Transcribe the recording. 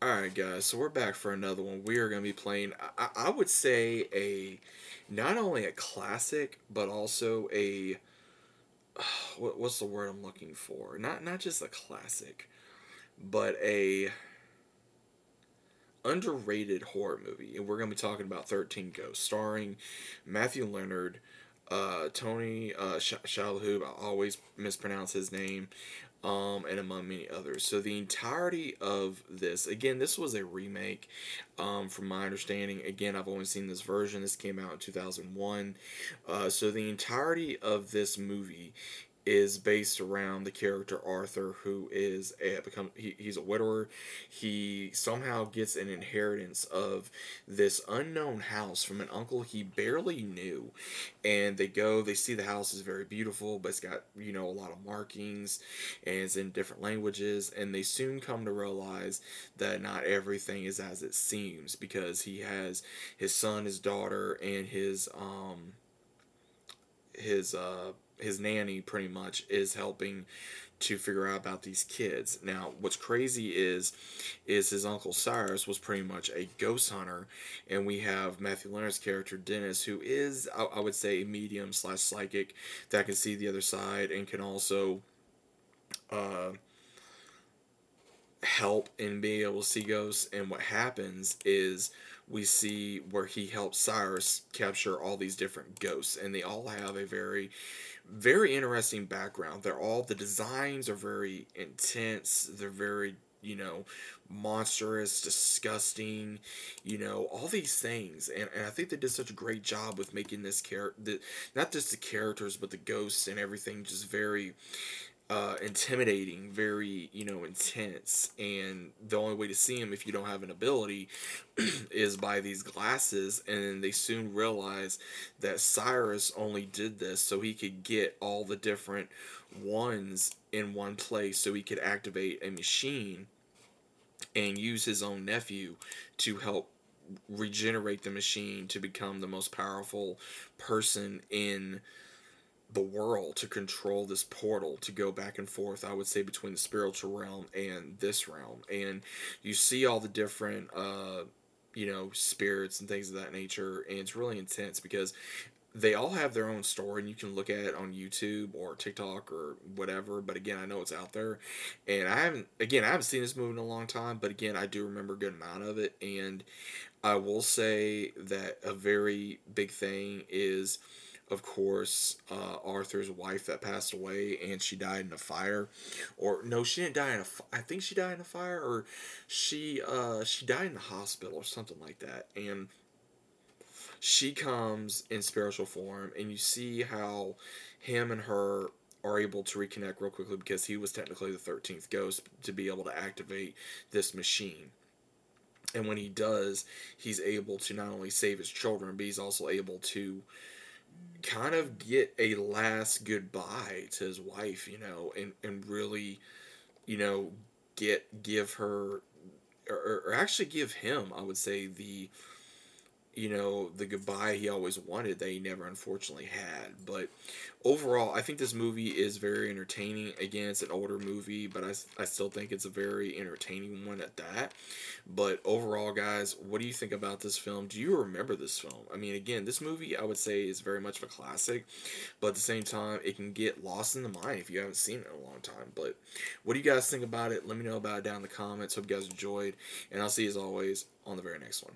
Alright guys, so we're back for another one. We are going to be playing, I would say, not only a classic, but also what's the word I'm looking for? Not just a classic, but a underrated horror movie. And we're going to be talking about 13 Ghosts, starring Matthew Leonard, Tony Shalhoub, I always mispronounce his name, and among many others. So the entirety of this, again, this was a remake, from my understanding. Again, I've only seen this version. This came out in 2001. So the entirety of this movie is based around the character Arthur, who is he's a widower. He somehow gets an inheritance of this unknown house from an uncle he barely knew, and they see the house is very beautiful, but it's got a lot of markings, and it's in different languages, and they soon come to realize that not everything is as it seems, because he has his son, his daughter, and his nanny pretty much is helping to figure out about these kids. Now, what's crazy is his uncle Cyrus was pretty much a ghost hunter, and we have Matthew Leonard's character Dennis, who is, I would say, a medium slash psychic that can see the other side and can also help in being able to see ghosts. And what happens is we see where he helps Cyrus capture all these different ghosts, and they all have a very interesting background. The designs are very intense. They're very, monstrous, disgusting, all these things. And I think they did such a great job with making this not just the characters, but the ghosts and everything just very intimidating, very, intense. And the only way to see them, if you don't have an ability, is by these glasses. And they soon realize that Cyrus only did this so he could get all the different ones in one place, so he could activate a machine and use his own nephew to help regenerate the machine to become the most powerful person in the world, to control this portal to go back and forth, I would say, between the spiritual realm and this realm. And you see all the different spirits and things of that nature, and it's really intense because they all have their own story, and you can look at it on YouTube or TikTok or whatever. But again, I know it's out there, and I haven't seen this movie in a long time, but again, I do remember a good amount of it. And I will say that a very big thing is, of course, Arthur's wife that passed away, and she died in a fire. Or no, she didn't die in a. I think she died in a fire, or she died in the hospital or something like that. And she comes in spiritual form, and you see how him and her are able to reconnect real quickly, because he was technically the 13th ghost to be able to activate this machine. And when he does, he's able to not only save his children, but he's also able to kind of get a last goodbye to his wife, and really, you know, give her, or actually give him, I would say, the goodbye he always wanted that he never unfortunately had. But overall, I think this movie is very entertaining. Again, it's an older movie, but I still think it's a very entertaining one at that. But overall, guys, what do you think about this film? Do you remember this film? I mean, again, this movie, I would say, is very much of a classic, but at the same time, it can get lost in the mind if you haven't seen it in a long time. But what do you guys think about it? Let me know about it down in the comments. Hope you guys enjoyed, and I'll see you as always on the very next one.